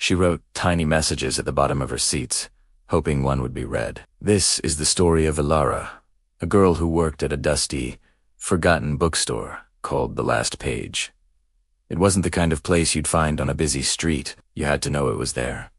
She wrote tiny messages at the bottom of her receipts, hoping one would be read. This is the story of Ilara, a girl who worked at a dusty, forgotten bookstore called The Last Page. It wasn't the kind of place you'd find on a busy street. You had to know it was there,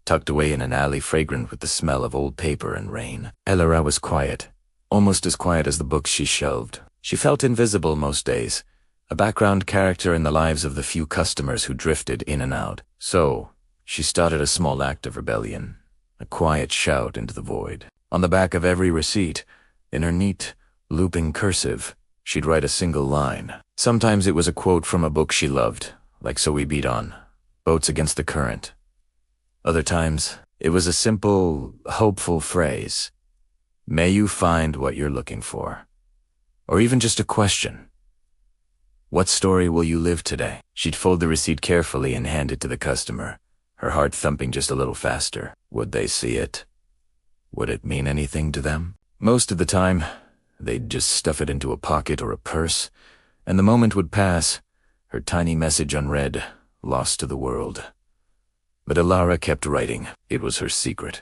tucked away in an alley fragrant with the smell of old paper and rain. Ilara was quiet, almost as quiet as the books she shelved. She felt invisible most days, a background character in the lives of the few customers who drifted in and out. So, she started a small act of rebellion, a quiet shout into the void. On the back of every receipt, in her neat, looping cursive, she'd write a single line. Sometimes it was a quote from a book she loved, like So We Beat On, Boats Against the Current. Other times, it was a simple, hopeful phrase. May you find what you're looking for. Or even just a question. What story will you live today? She'd fold the receipt carefully and hand it to the customer, her heart thumping just a little faster. Would they see it? Would it mean anything to them? Most of the time, they'd just stuff it into a pocket or a purse, and the moment would pass, her tiny message unread, lost to the world. But Ilara kept writing. It was her secret,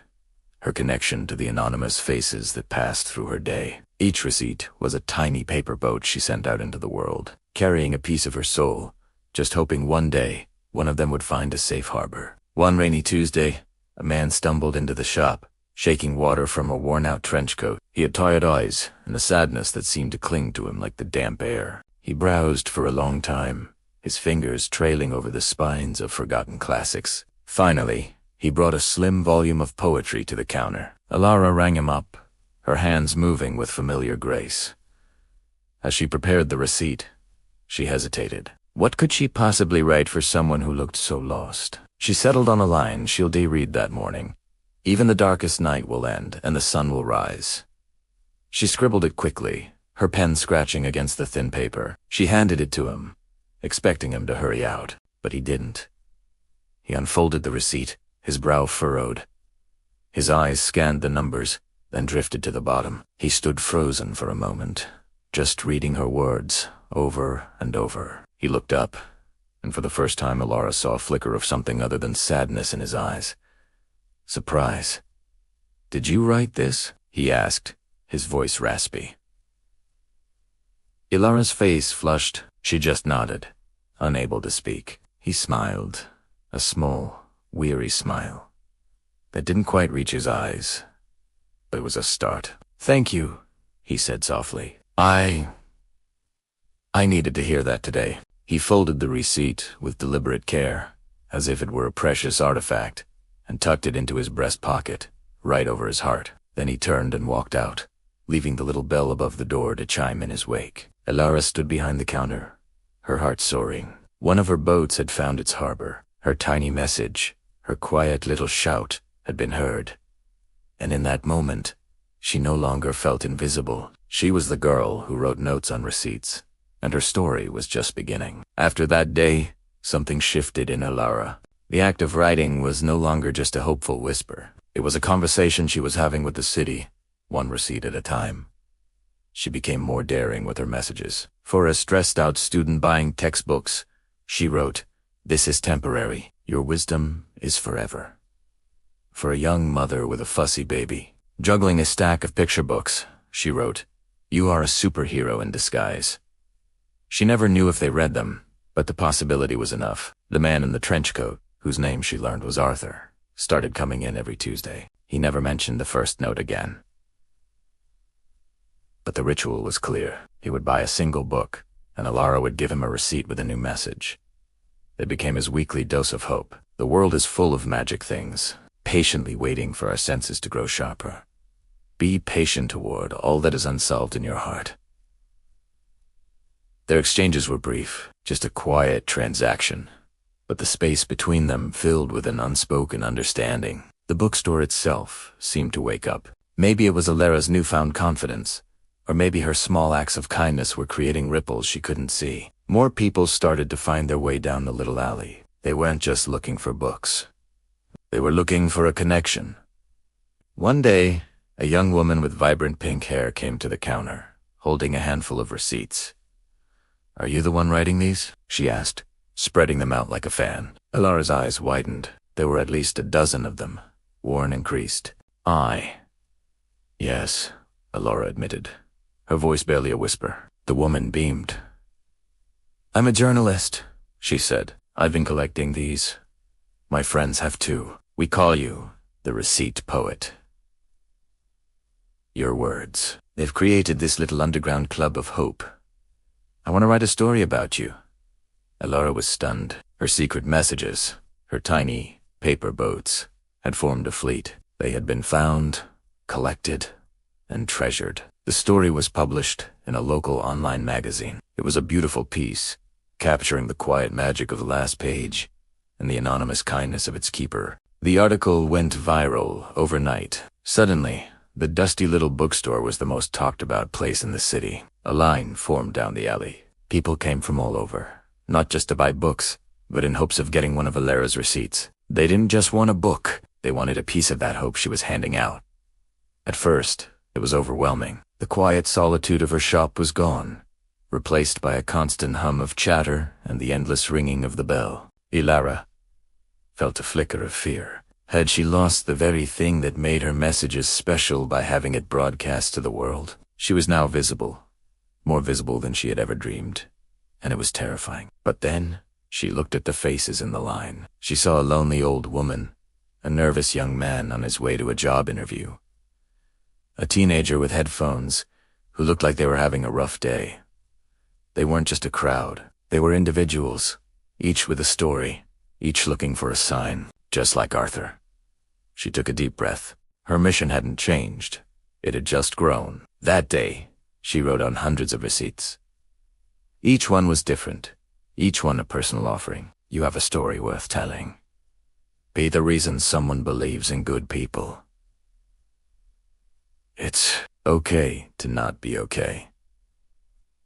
her connection to the anonymous faces that passed through her day. Each receipt was a tiny paper boat she sent out into the world, carrying a piece of her soul, just hoping one day one of them would find a safe harbor. One rainy Tuesday, a man stumbled into the shop, shaking water from a worn-out trench coat. He had tired eyes and a sadness that seemed to cling to him like the damp air. He browsed for a long time, his fingers trailing over the spines of forgotten classics. Finally, he brought a slim volume of poetry to the counter. Ilara rang him up, her hands moving with familiar grace. As she prepared the receipt, she hesitated. What could she possibly write for someone who looked so lost? She settled on a line she'll read that morning. Even the darkest night will end, and the sun will rise. She scribbled it quickly, her pen scratching against the thin paper. She handed it to him, expecting him to hurry out, but he didn't. He unfolded the receipt, his brow furrowed. His eyes scanned the numbers, then drifted to the bottom. He stood frozen for a moment, just reading her words, over and over. He looked up, and for the first time Ilara saw a flicker of something other than sadness in his eyes. Surprise. "Did you write this?" he asked, his voice raspy. Ilara's face flushed. She just nodded, unable to speak. He smiled, a small, weary smile that didn't quite reach his eyes, but it was a start. "Thank you," he said softly. I needed to hear that today." He folded the receipt with deliberate care, as if it were a precious artifact, and tucked it into his breast pocket, right over his heart. Then he turned and walked out, leaving the little bell above the door to chime in his wake. Ilara stood behind the counter, her heart soaring. One of her boats had found its harbor. Her tiny message, her quiet little shout, had been heard. And in that moment, she no longer felt invisible. She was the girl who wrote notes on receipts, and her story was just beginning. After that day, something shifted in Ilara. The act of writing was no longer just a hopeful whisper. It was a conversation she was having with the city, one receipt at a time. She became more daring with her messages. For a stressed-out student buying textbooks, she wrote, "This is temporary. Your wisdom is forever." For a young mother with a fussy baby, juggling a stack of picture books, she wrote, "You are a superhero in disguise." She never knew if they read them, but the possibility was enough. The man in the trench coat, whose name she learned was Arthur, started coming in every Tuesday. He never mentioned the first note again. But the ritual was clear. He would buy a single book, and Ilara would give him a receipt with a new message. It became his weekly dose of hope. The world is full of magic things, patiently waiting for our senses to grow sharper. Be patient toward all that is unsolved in your heart. Their exchanges were brief, just a quiet transaction, but the space between them filled with an unspoken understanding. The bookstore itself seemed to wake up. Maybe it was Ilara's newfound confidence, or maybe her small acts of kindness were creating ripples she couldn't see. More people started to find their way down the little alley. They weren't just looking for books. They were looking for a connection. One day, a young woman with vibrant pink hair came to the counter, holding a handful of receipts. "Are you the one writing these?" she asked, spreading them out like a fan. Ilara's eyes widened. There were at least a dozen of them, worn and creased. Yes, Alora admitted, her voice barely a whisper. The woman beamed. "I'm a journalist," she said. "I've been collecting these. My friends have too. We call you the Receipt Poet." Your words. They've created this little underground club of hope. I want to write a story about you. Alora was stunned. Her secret messages, her tiny paper boats, had formed a fleet. They had been found, collected, and treasured. The story was published in a local online magazine. It was a beautiful piece, capturing the quiet magic of the last page and the anonymous kindness of its keeper. The article went viral overnight. Suddenly, the dusty little bookstore was the most talked about place in the city. A line formed down the alley. People came from all over, not just to buy books, but in hopes of getting one of Alara's receipts. They didn't just want a book, they wanted a piece of that hope she was handing out. At first, it was overwhelming. The quiet solitude of her shop was gone, replaced by a constant hum of chatter and the endless ringing of the bell. Alara felt a flicker of fear. Had she lost the very thing that made her messages special by having it broadcast to the world? She was now visible, more visible than she had ever dreamed, and it was terrifying. But then, she looked at the faces in the line. She saw a lonely old woman, a nervous young man on his way to a job interview, a teenager with headphones who looked like they were having a rough day. They weren't just a crowd. They were individuals, each with a story, each looking for a sign, just like Arthur. She took a deep breath. Her mission hadn't changed. It had just grown. That day, she wrote on hundreds of receipts. Each one was different, each one a personal offering. You have a story worth telling. Be the reason someone believes in good people. It's okay to not be okay.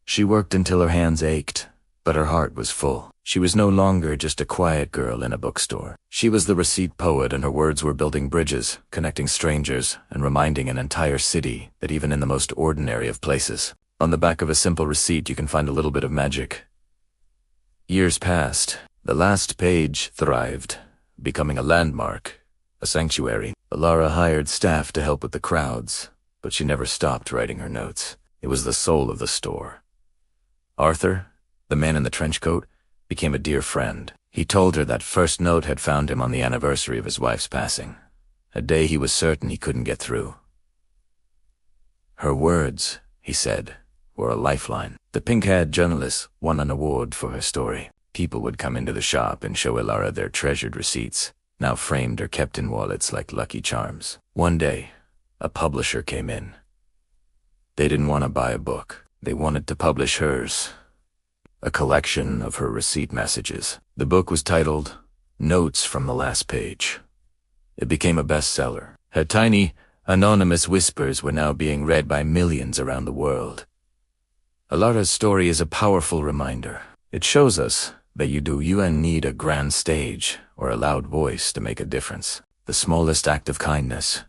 She worked until her hands ached, but her heart was full. She was no longer just a quiet girl in a bookstore. She was the receipt poet, and her words were building bridges, connecting strangers, and reminding an entire city that even in the most ordinary of places, on the back of a simple receipt you can find a little bit of magic. Years passed. The last page thrived, becoming a landmark, a sanctuary. Alara hired staff to help with the crowds, but she never stopped writing her notes. It was the soul of the store. Arthur, the man in the trench coat, became a dear friend. He told her that first note had found him on the anniversary of his wife's passing, a day he was certain he couldn't get through. Her words, he said, were a lifeline. The pink-haired journalist won an award for her story. People would come into the shop and show Alara their treasured receipts, now framed or kept in wallets like lucky charms. One day, a publisher came in. They didn't want to buy a book. They wanted to publish hers, a collection of her receipt messages. The book was titled Notes from the Last Page. It became a bestseller. Her tiny, anonymous whispers were now being read by millions around the world. Alara's story is a powerful reminder. It shows us that you don't need a grand stage or a loud voice to make a difference. The smallest act of kindness,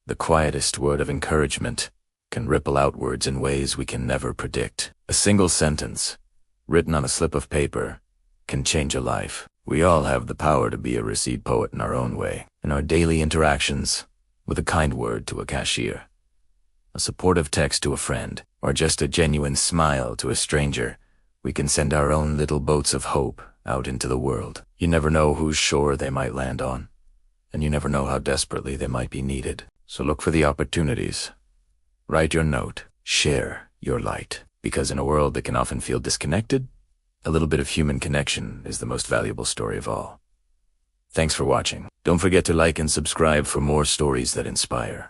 the quietest word of encouragement, can ripple outwards in ways we can never predict. A single sentence, written on a slip of paper, can change a life. We all have the power to be a receipt poet in our own way. In our daily interactions, with a kind word to a cashier, a supportive text to a friend, or just a genuine smile to a stranger, we can send our own little boats of hope out into the world. You never know whose shore they might land on, and you never know how desperately they might be needed. So look for the opportunities. Write your note. Share your light. Because in a world that can often feel disconnected, a little bit of human connection is the most valuable story of all. Thanks for watching. Don't forget to like and subscribe for more stories that inspire.